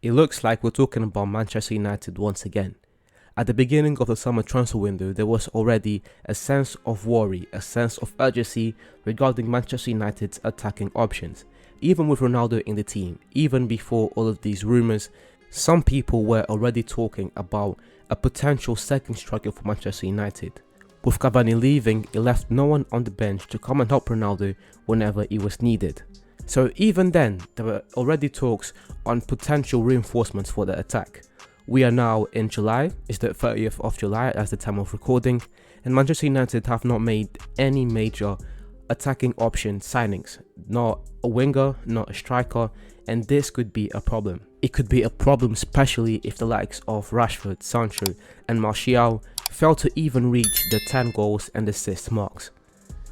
It looks like we're talking about Manchester United once again. At the beginning of the summer transfer window, there was already a sense of worry, a sense of urgency regarding Manchester United's attacking options. Even with Ronaldo in the team, even before all of these rumours, some people were already talking about a potential second striker for Manchester United. With Cavani leaving, it left no one on the bench to come and help Ronaldo whenever it was needed. So even then, there were already talks on potential reinforcements for the attack. We are now in July, it's the 30th of July as the time of recording, and Manchester United have not made any major attacking option signings. Not a winger, not a striker, and this could be a problem. It could be a problem especially if the likes of Rashford, Sancho and Martial fail to even reach the 10 goals and assist marks.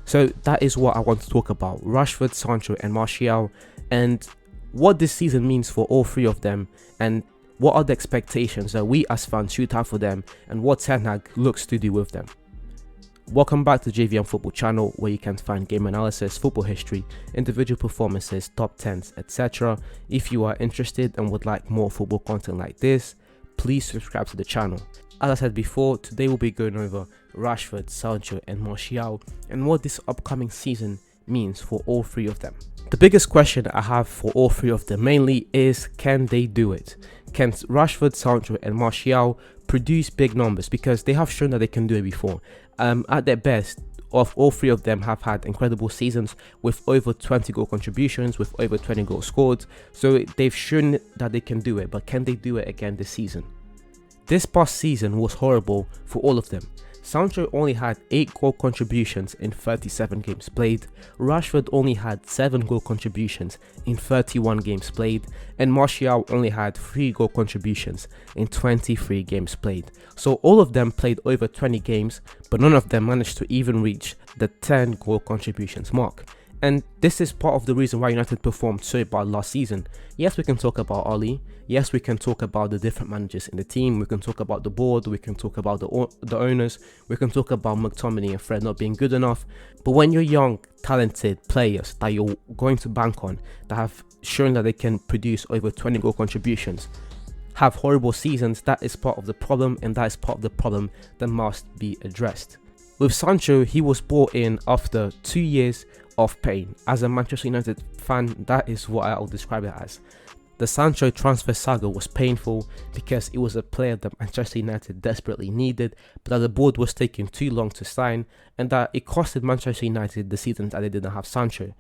So that is what I want to talk about, Rashford, Sancho and Martial, and what this season means for all three of them, and what are the expectations that we as fans should have for them, and what Ten Hag looks to do with them. Welcome back to JVM Football Channel, where you can find game analysis, football history, individual performances, top 10s, etc. If you are interested and would like more football content like this, please subscribe to the channel. As I said before, today we'll be going over Rashford, Sancho and Martial and what this upcoming season means for all three of them. The biggest question I have for all three of them mainly is, can they do it? Can Rashford, Sancho and Martial produce big numbers? Because they have shown that they can do it before. At their best, all three of them have had incredible seasons with over 20 goal contributions, with over 20 goals scored. So they've shown that they can do it, but can they do it again this season? This past season was horrible for all of them. Sancho only had 8 goal contributions in 37 games played, Rashford only had 7 goal contributions in 31 games played, and Martial only had 3 goal contributions in 23 games played. So all of them played over 20 games, but none of them managed to even reach the 10 goal contributions mark. And this is part of the reason why United performed so bad last season. Yes, we can talk about Oli. Yes, we can talk about the different managers in the team. We can talk about the board. We can talk about the owners. We can talk about McTominay and Fred not being good enough. But when you're young, talented players that you're going to bank on, that have shown that they can produce over 20 goal contributions, have horrible seasons, that is part of the problem, and that is part of the problem that must be addressed. With Sancho, he was brought in after 2 years of pain. As a Manchester United fan, that is what I'll describe it as. The Sancho transfer saga was painful because it was a player that Manchester United desperately needed, but that the board was taking too long to sign, and that it costed Manchester United the season that they didn't have Sancho.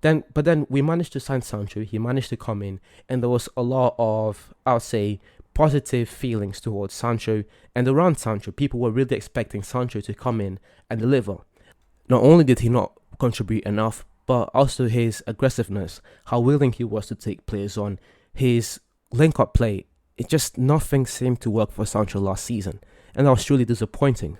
But then we managed to sign Sancho, he managed to come in, and there was a lot of, I'll say, positive feelings towards Sancho, and around Sancho, people were really expecting Sancho to come in and deliver. Not only did he not contribute enough, but also his aggressiveness, how willing he was to take players on, his link-up play, nothing seemed to work for Sancho last season, and that was truly disappointing.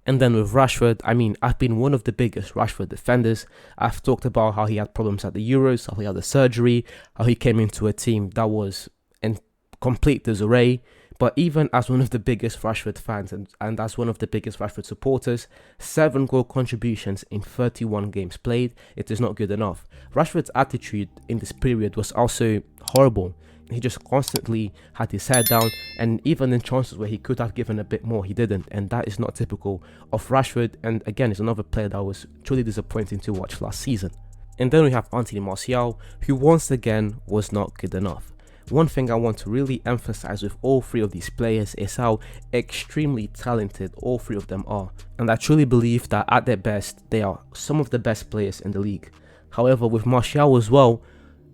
And then with Rashford, I've been one of the biggest Rashford defenders. I've talked about how he had problems at the Euros, how he had the surgery, how he came into a team that was in complete disarray. But even as one of the biggest Rashford fans and as one of the biggest Rashford supporters, 7 goal contributions in 31 games played, it is not good enough. Rashford's attitude in this period was also horrible. He just constantly had his head down, and even in chances where he could have given a bit more, he didn't, and that is not typical of Rashford. And again, it's another player that was truly disappointing to watch last season. And then we have Anthony Martial, who once again was not good enough. One thing I want to really emphasize with all three of these players is how extremely talented all three of them are, and I truly believe that at their best, they are some of the best players in the league. However, with Martial as well,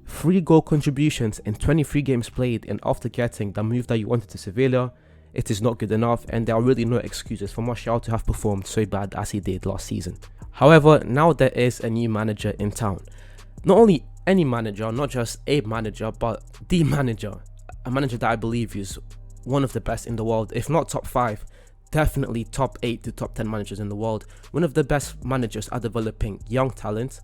3 goal contributions in 23 games played, and after getting the move that you wanted to Sevilla, it is not good enough, and there are really no excuses for Martial to have performed so bad as he did last season. However, now there is a new manager in town. Not only any manager, not just a manager, but the manager. A manager that I believe is one of the best in the world, if not top 5, definitely top 8 to top 10 managers in the world. One of the best managers at developing young talent.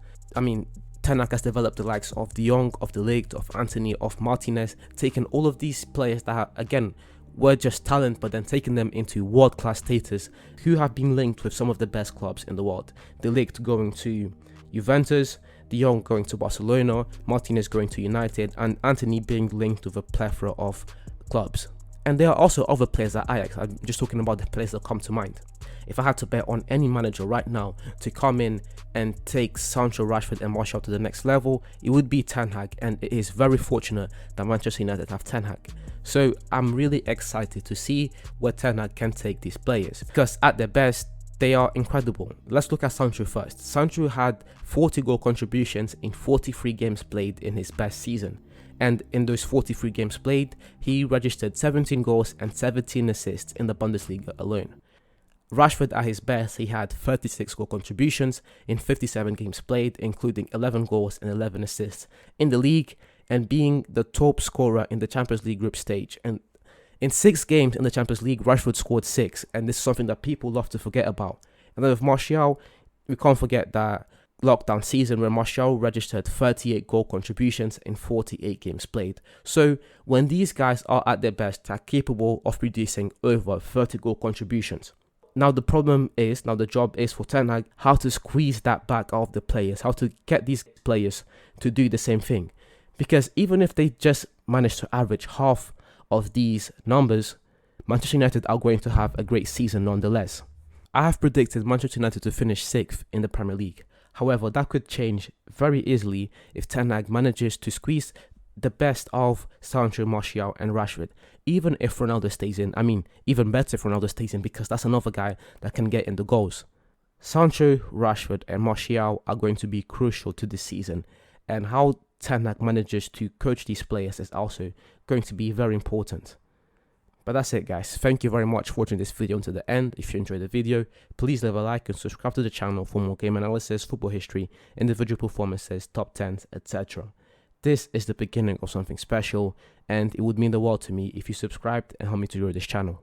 Ten Hag has developed the likes of De Jong, of De Ligt, of Antony, of Martinez, taken all of these players that again were just talent, but then taking them into world-class status, who have been linked with some of the best clubs in the world. De Ligt going to Juventus, De Jong going to Barcelona, Martinez going to United, and Antony being linked with a plethora of clubs. And there are also other players at Ajax. I'm just talking about the players that come to mind. If I had to bet on any manager right now to come in and take Sancho, Rashford and Martial to the next level, it would be Ten Hag, and it is very fortunate that Manchester United have Ten Hag. So I'm really excited to see where Ten Hag can take these players, because at their best, they are incredible. Let's look at Sancho first. Sancho had 40 goal contributions in 43 games played in his best season. And in those 43 games played, he registered 17 goals and 17 assists in the Bundesliga alone. Rashford at his best, he had 36 goal contributions in 57 games played, including 11 goals and 11 assists in the league, and being the top scorer in the Champions League group stage. And in 6 games in the Champions League, Rashford scored 6, and this is something that people love to forget about. And then with Martial, we can't forget that lockdown season where Martial registered 38 goal contributions in 48 games played. So when these guys are at their best, they're capable of producing over 30 goal contributions. Now the job is for Ten Hag how to squeeze that back out of the players, how to get these players to do the same thing. Because even if they just manage to average half of these numbers, Manchester United are going to have a great season nonetheless. I have predicted Manchester United to finish 6th in the Premier League. However, that could change very easily if Ten Hag manages to squeeze the best of Sancho, Martial and Rashford. Even if Ronaldo stays in, even better if Ronaldo stays in, because that's another guy that can get in the goals. Sancho, Rashford and Martial are going to be crucial to this season, and how Ten Hag manages to coach these players is also going to be very important. But that's it, guys. Thank you very much for watching this video until the end. If you enjoyed the video, please leave a like and subscribe to the channel for more game analysis, football history, individual performances, top 10s, etc. This is the beginning of something special, and it would mean the world to me if you subscribed and help me to grow this channel.